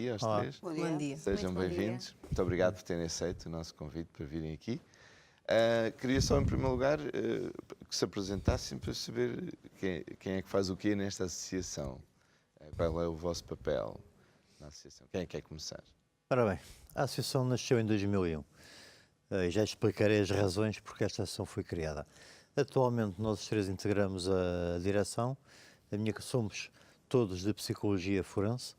dia aos Olá. três. Bom dia. Sejam Muito bom dia. bem-vindos. Muito obrigado por terem aceito o nosso convite para virem aqui. Queria só, em primeiro lugar, que se apresentassem para saber quem é que faz o quê nesta associação. Qual é o vosso papel na associação? Quem é que quer começar? Ora bem, a associação nasceu em 2001 e já explicarei as razões porque esta associação foi criada. Atualmente nós os três integramos a direção, somos todos de Psicologia Forense.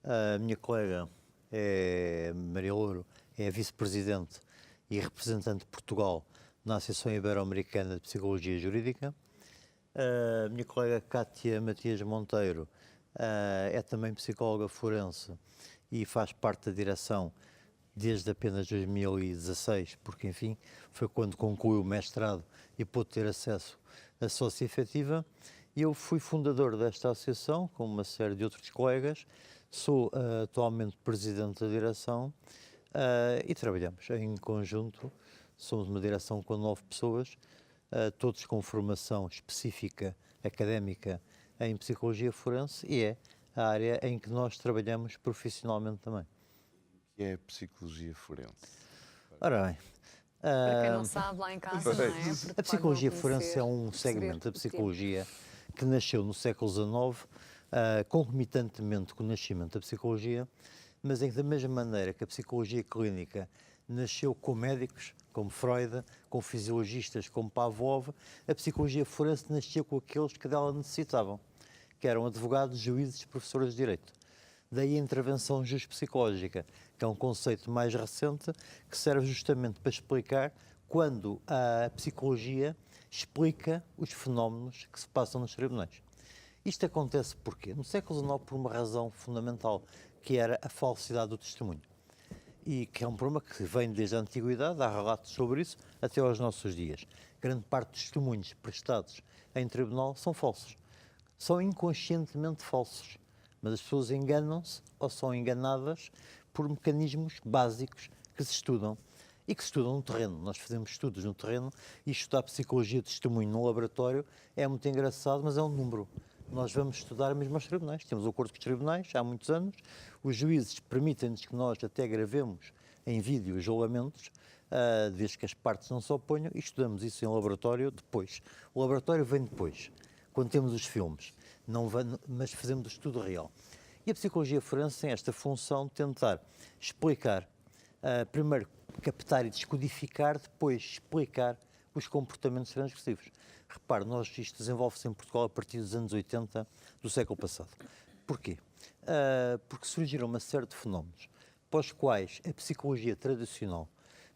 A minha colega é Maria Louro, é a vice-presidente e representante de Portugal na Associação Ibero-Americana de Psicologia Jurídica. A minha colega Cátia Matias Monteiro é também psicóloga forense e faz parte da direção desde apenas 2016, porque, enfim, foi quando concluiu o mestrado e pôde ter acesso à sócia efetiva. Eu fui fundador desta associação, com uma série de outros colegas, sou atualmente presidente da direção e trabalhamos em conjunto. Somos uma direção com 9 pessoas, todos com formação específica académica em psicologia forense, e é a área em que nós trabalhamos profissionalmente também. O que é psicologia forense? Ora bem, Para quem não sabe, lá em casa, não é? Porque a psicologia pode não forense é um segmento da perceber o psicologia que nasceu no século XIX, concomitantemente com o nascimento da psicologia, mas em que, da mesma maneira que a psicologia clínica nasceu com médicos, como Freud, com fisiologistas como Pavlov, a psicologia forense nasceu com aqueles que dela necessitavam, que eram advogados, juízes, professores de direito. Daí a intervenção justo-psicológica, que é um conceito mais recente, que serve justamente para explicar quando a psicologia explica os fenómenos que se passam nos tribunais. Isto acontece porquê? No século XIX, por uma razão fundamental, que era a falsidade do testemunho. E que é um problema que vem desde a antiguidade, há relatos sobre isso, até aos nossos dias. Grande parte dos testemunhos prestados em tribunal são falsos. São inconscientemente falsos. Mas as pessoas enganam-se ou são enganadas por mecanismos básicos que se estudam e que se estudam no terreno. Nós fazemos estudos no terreno e estudar psicologia de testemunho no laboratório é muito engraçado, mas é um número. Nós vamos estudar mesmo aos tribunais. Temos um acordo com os tribunais há muitos anos. Os juízes permitem-nos que nós até gravemos em vídeo os julgamentos, desde que as partes não se oponham, e estudamos isso em laboratório depois. O laboratório vem depois, quando temos os filmes, mas fazemos o estudo real. E a psicologia forense tem esta função de tentar explicar, primeiro captar e descodificar, depois explicar os comportamentos transgressivos. Repare, isto desenvolve-se em Portugal a partir dos anos 80 do século passado. Porquê? Porque surgiram uma série de fenómenos para os quais a psicologia tradicional,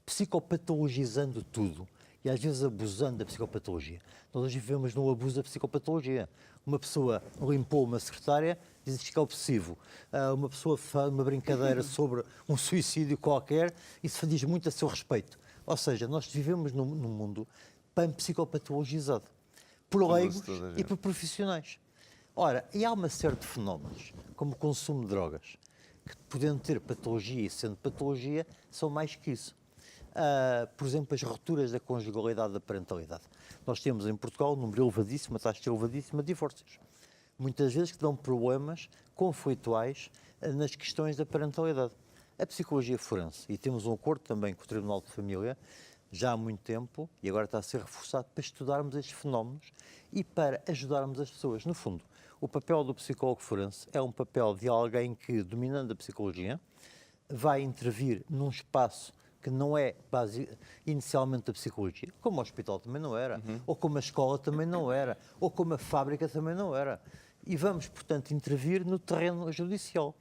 psicopatologizando tudo e às vezes abusando da psicopatologia. Nós hoje vivemos no abuso da psicopatologia. Uma pessoa limpou uma secretária, diz que é obsessivo. Uma pessoa faz uma brincadeira sobre um suicídio qualquer e se diz muito a seu respeito. Ou seja, nós vivemos num mundo psicopatologizado, por leigos e por profissionais. Ora, e há uma série de fenómenos, como o consumo de drogas, que podendo ter patologia e sendo patologia, são mais que isso. Por exemplo, as rupturas da conjugalidade da parentalidade. Nós temos em Portugal um número elevadíssimo, uma taxa elevadíssima de divórcios. Muitas vezes que dão problemas conflituais nas questões da parentalidade. A psicologia forense, e temos um acordo também com o Tribunal de Família, já há muito tempo, e agora está a ser reforçado, para estudarmos estes fenómenos e para ajudarmos as pessoas. No fundo, o papel do psicólogo forense é um papel de alguém que, dominando a psicologia, vai intervir num espaço que não é inicialmente da psicologia, como o hospital também não era, ou como a escola também não era, ou como a fábrica também não era. E vamos, portanto, intervir no terreno judicial.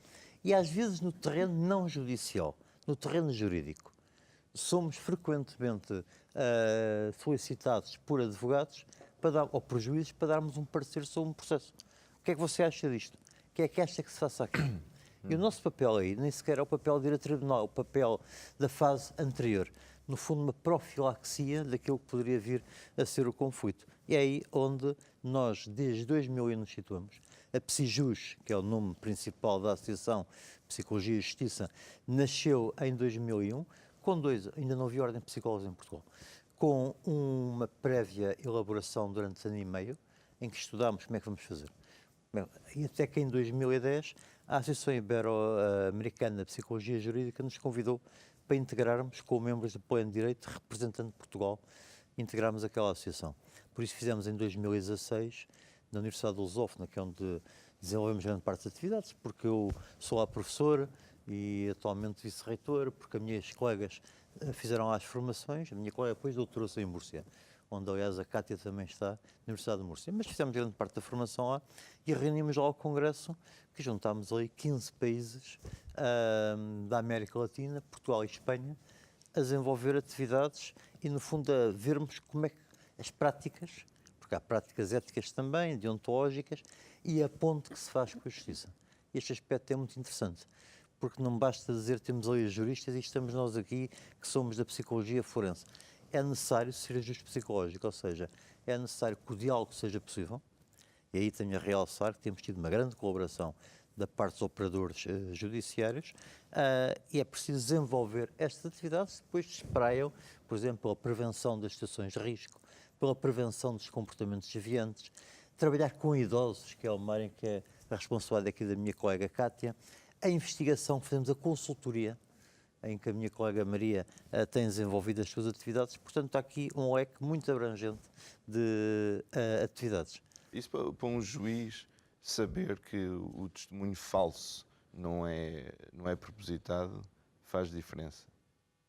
E às vezes no terreno não judicial, no terreno jurídico. Somos frequentemente solicitados por advogados ou por juízes para darmos um parecer sobre um processo. O que é que você acha disto? O que é que acha que se faça aqui? E o nosso papel aí nem sequer é o papel de ir a tribunal, é o papel da fase anterior. No fundo, uma profilaxia daquilo que poderia vir a ser o conflito. E é aí onde nós, desde 2000, nos situamos. A PSIJUS, que é o nome principal da Associação Psicologia e Justiça, nasceu em 2001, ainda não havia ordem de psicólogos em Portugal, com uma prévia elaboração durante ano e meio, em que estudámos como é que vamos fazer. E até que em 2010 a Associação Ibero-Americana de Psicologia Jurídica nos convidou para integrarmos, com membros de pleno direito, representante de Portugal, integrarmos aquela associação. Por isso fizemos em 2016, na Universidade de Lusófona, que é onde desenvolvemos grande parte das atividades, porque eu sou lá professor e atualmente vice-reitor, porque as minhas colegas fizeram lá as formações, a minha colega depois doutorou-se em Múrcia, onde aliás a Cátia também está na Universidade de Múrcia. Mas fizemos grande parte da formação lá e reunimos lá o congresso, que juntámos ali 15 países da América Latina, Portugal e Espanha, a desenvolver atividades e no fundo a vermos como é que as práticas, porque há práticas éticas também, deontológicas, e a ponte que se faz com a justiça. Este aspecto é muito interessante, porque não basta dizer que temos ali os juristas e estamos nós aqui que somos da psicologia forense. É necessário ser ajuste psicológico, ou seja, é necessário que o diálogo seja possível, e aí tenho a realçar que temos tido uma grande colaboração da parte dos operadores judiciários e é preciso desenvolver estas atividades que depois se espraiam, por exemplo, pela prevenção das situações de risco, pela prevenção dos comportamentos desviantes, trabalhar com idosos, que é uma área que é a responsabilidade aqui da minha colega Cátia, a investigação que fazemos, a consultoria, em que a minha colega Maria tem desenvolvido as suas atividades. Portanto, há aqui um leque muito abrangente de atividades. Isso para um juiz saber que o testemunho falso não é propositado faz diferença?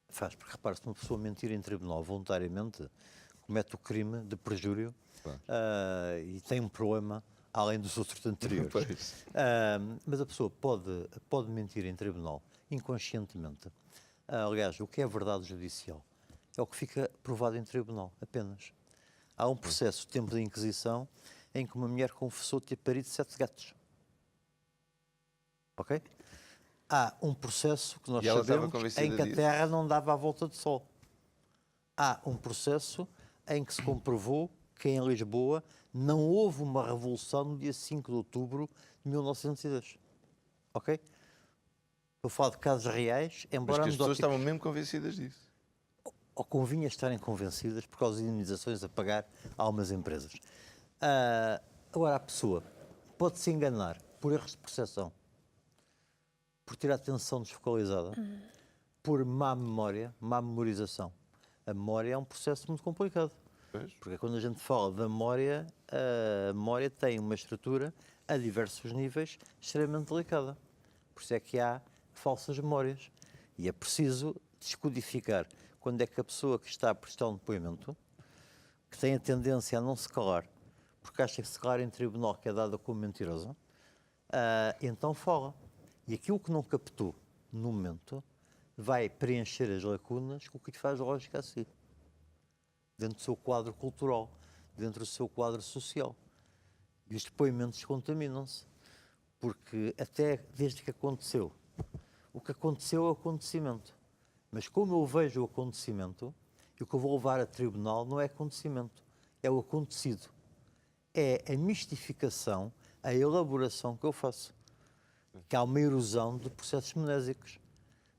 Faz, porque repare, se uma pessoa mentir em tribunal voluntariamente, comete o crime de perjúrio, claro. E tem um problema além dos outros anteriores. Mas a pessoa pode mentir em tribunal inconscientemente. Aliás, o que é verdade judicial é o que fica provado em tribunal, apenas. Há um processo, tempo da Inquisição, em que uma mulher confessou ter parido 7 gatos. Ok? Há um processo que nós sabemos em que a Terra não dava a volta do Sol. Há um processo em que se comprovou que em Lisboa não houve uma revolução no dia 5 de outubro de 1910. Ok? Estou a falar de casos reais, embora... Mas que as pessoas estavam mesmo convencidas disso. Ou convinha estarem convencidas por causa de indemnizações a pagar a algumas empresas. Agora, a pessoa pode-se enganar por erros de percepção, por ter a atenção desfocalizada, por má memória, má memorização. A memória é um processo muito complicado. Porque quando a gente fala da memória, a memória tem uma estrutura a diversos níveis extremamente delicada. Por isso é que há falsas memórias. E é preciso descodificar quando é que a pessoa que está a prestar um depoimento, que tem a tendência a não se calar, porque acha que se calar em tribunal que é dada como mentirosa, então fala. E aquilo que não captou no momento vai preencher as lacunas com o que lhe faz lógica a si. Dentro do seu quadro cultural, dentro do seu quadro social. E os depoimentos contaminam-se. Porque até desde que aconteceu, o que aconteceu é o acontecimento. Mas como eu vejo o acontecimento, e o que eu vou levar a tribunal não é acontecimento, é o acontecido. É a mistificação, a elaboração que eu faço. Que há uma erosão de processos mnésicos.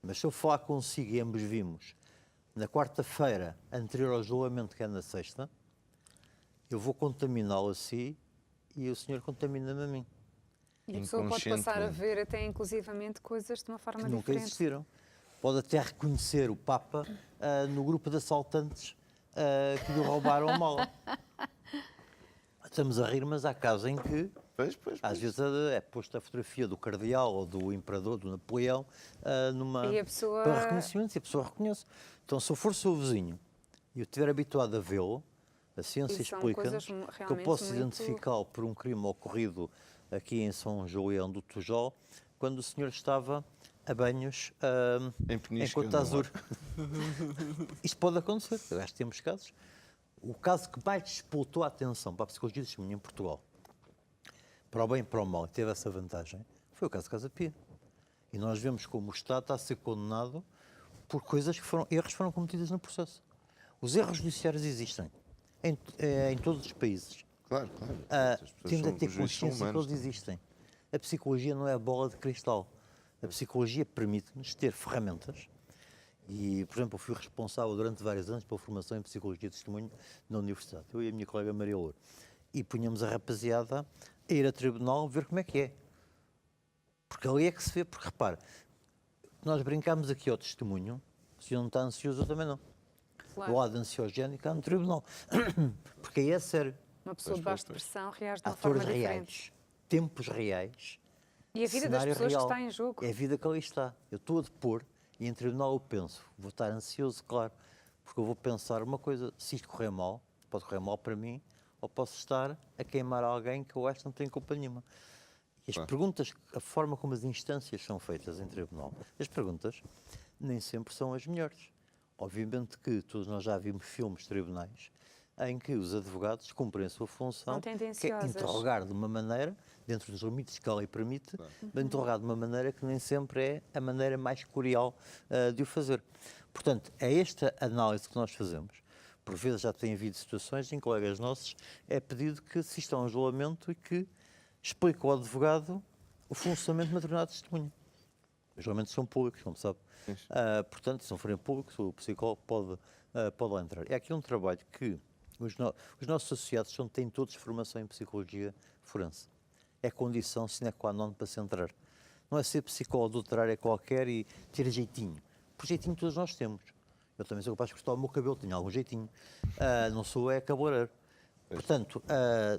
Mas se eu falar consigo e ambos vimos, na quarta-feira anterior ao julgamento, que é na sexta, eu vou contaminá-lo a si e o senhor contamina-me a mim. E a pessoa pode passar a ver até inclusivamente coisas de uma forma que diferente. Nunca existiram. Pode até reconhecer o Papa no grupo de assaltantes que lhe roubaram a mala. Estamos a rir, mas há casos em que às vezes é posta a fotografia do cardeal ou do imperador, do Napoleão, para reconhecimento, e a pessoa reconhece. Então, se eu for seu vizinho e eu estiver habituado a vê-lo, a ciência explica-nos que eu posso identificá-lo por um crime ocorrido aqui em São Julião do Tujol, quando o senhor estava a banhos em Côte d'Azur. Isto pode acontecer, eu acho que temos casos. O caso que mais disputou a atenção para a psicologia de testemunha em Portugal, para o bem e para o mal, e teve essa vantagem, foi o caso de Casa Pia. E nós vemos como o Estado está a ser condenado por coisas que foram cometidos no processo. Os erros judiciários existem em todos os países. Claro. Temos de ter consciência que eles existem. A psicologia não é a bola de cristal. A psicologia permite-nos ter ferramentas. E, por exemplo, eu fui responsável durante vários anos pela formação em psicologia de testemunho na universidade. Eu e a minha colega Maria Louro. E punhamos a rapaziada a ir a tribunal ver como é que é. Porque ali é que se vê, porque repara, nós brincamos aqui ao testemunho, se eu não está ansioso, eu também não. Claro. O lado ansiogénico há no tribunal. Porque aí é sério. Uma pessoa de baixa pressão reage de uma Atores forma reais, diferente. tempos reais. E a vida das cenário pessoas real. que está em jogo. É a vida que ali está. Eu estou a depor e em tribunal eu penso, vou estar ansioso, claro, porque eu vou pensar uma coisa, se isto correr mal, pode correr mal para mim, ou posso estar a queimar alguém que eu acho que não tem culpa nenhuma. E as perguntas, a forma como as instâncias são feitas em tribunal, as perguntas nem sempre são as melhores. Obviamente que todos nós já vimos filmes de tribunais em que os advogados cumprem a sua função, que é interrogar de uma maneira, dentro dos limites que a lei permite, de interrogar de uma maneira que nem sempre é a maneira mais cordial de o fazer. Portanto, é esta análise que nós fazemos. Por vezes já tem havido situações em colegas nossos é pedido que assistam a um julgamento e que explique ao advogado o funcionamento de uma determinada testemunha. Os julgamentos são públicos, como sabe. Portanto, se não forem públicos, o psicólogo pode lá entrar. É aqui um trabalho que os nossos associados têm todos formação em psicologia forense. É condição sine qua non para se entrar. Não é ser psicólogo doutorário qualquer e ter jeitinho. Por jeitinho todos nós temos. Eu também sou capaz de cortar o meu cabelo, tenho algum jeitinho. Não sou cabeleireiro. Portanto,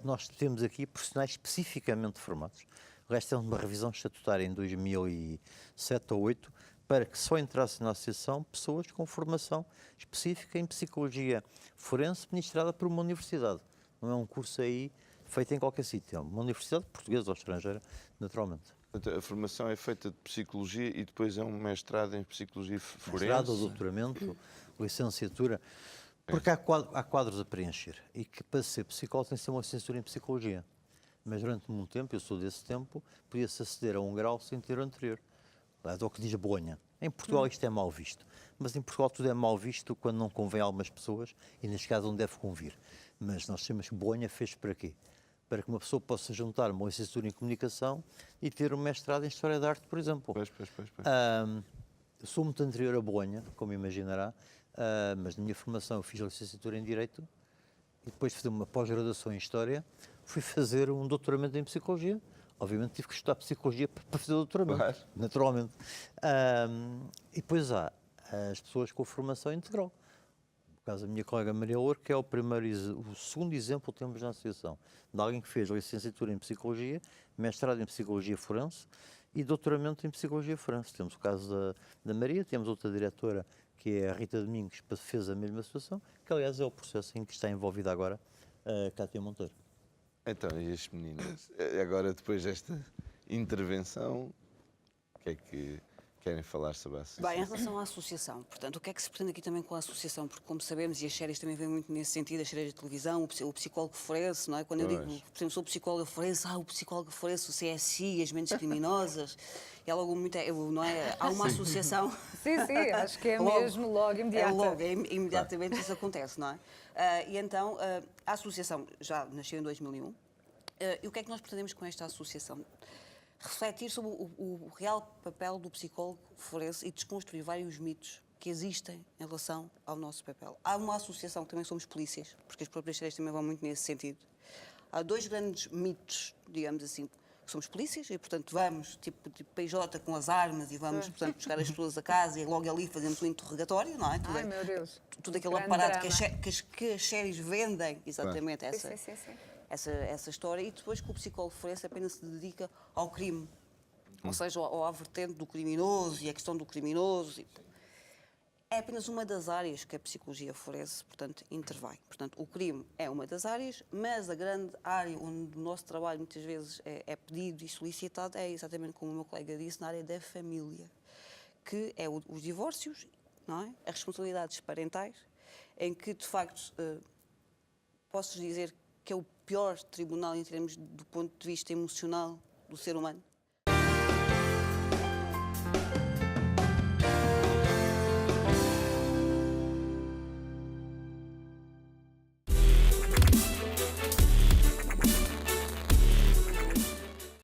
nós temos aqui profissionais especificamente formados. O resto é uma revisão estatutária em 2007 ou 2008 para que só entrassem na associação pessoas com formação específica em psicologia forense ministrada por uma universidade. Não é um curso aí feito em qualquer sítio, é uma universidade portuguesa ou estrangeira, naturalmente. Portanto, a formação é feita de psicologia e depois é um mestrado em psicologia forense? Mestrado, doutoramento, licenciatura, porque há quadros a preencher e que para ser psicólogo tem que ser uma licenciatura em psicologia. Mas durante muito tempo, eu sou desse tempo, podia-se aceder a um grau sem ter o anterior. É o que diz Bolonha. Em Portugal isto é mal visto. Mas em Portugal tudo é mal visto quando não convém a algumas pessoas e neste caso não deve convir. Mas nós sabemos que Bolonha fez para quê? Para que uma pessoa possa juntar uma licenciatura em comunicação e ter um mestrado em História da Arte, por exemplo. Pois. Eu sou muito anterior a Bolonha, como imaginará, mas na minha formação eu fiz a licenciatura em Direito e depois de fazer uma pós-graduação em História, fui fazer um doutoramento em Psicologia. Obviamente tive que estudar Psicologia para fazer o doutoramento, claro. Naturalmente. E depois há as pessoas com formação integral. No caso da minha colega Maria Louro, que é o segundo exemplo que temos na associação, de alguém que fez licenciatura em Psicologia, mestrado em Psicologia Forense e doutoramento em Psicologia Forense. Temos o caso da Maria, temos outra diretora, que é a Rita Domingos, que fez a mesma situação, que aliás é o processo em que está envolvida agora a Cátia Monteiro. Então, e as meninas, agora depois desta intervenção, o que é que querem falar sobre a associação? Bem, em relação à associação, portanto, o que é que se pretende aqui também com a associação? Porque, como sabemos, e as séries também vêm muito nesse sentido, as séries de televisão, o psicólogo forense, não é? Quando eu digo, por exemplo, sou psicóloga forense, o psicólogo forense, o CSI, as mentes criminosas, é logo muito, não é? Há uma associação... Sim, acho que é mesmo logo imediato. Imediatamente isso acontece, não é? E então, a associação já nasceu em 2001, e o que é que nós pretendemos com esta associação? Refletir sobre o real papel do psicólogo forense e desconstruir vários mitos que existem em relação ao nosso papel. Há uma associação que também somos polícias, porque as próprias séries também vão muito nesse sentido. Há dois grandes mitos, digamos assim, que somos polícias e, portanto, vamos, tipo PJ com as armas e vamos, portanto, buscar as pessoas a casa e logo ali fazemos um interrogatório, não é? Ai, meu Deus. Tudo aquele aparato que as séries vendem, exatamente, essa história, e depois que o psicólogo forense apenas se dedica ao crime, ou seja, à vertente do criminoso e à questão do criminoso. É apenas uma das áreas que a psicologia forense, portanto, intervém. Portanto, o crime é uma das áreas, mas a grande área onde o nosso trabalho muitas vezes é pedido e solicitado é exatamente como o meu colega disse, na área da família, que é os divórcios, não é? As responsabilidades parentais, em que, de facto, posso dizer que é o pior tribunal em termos do ponto de vista emocional do ser humano,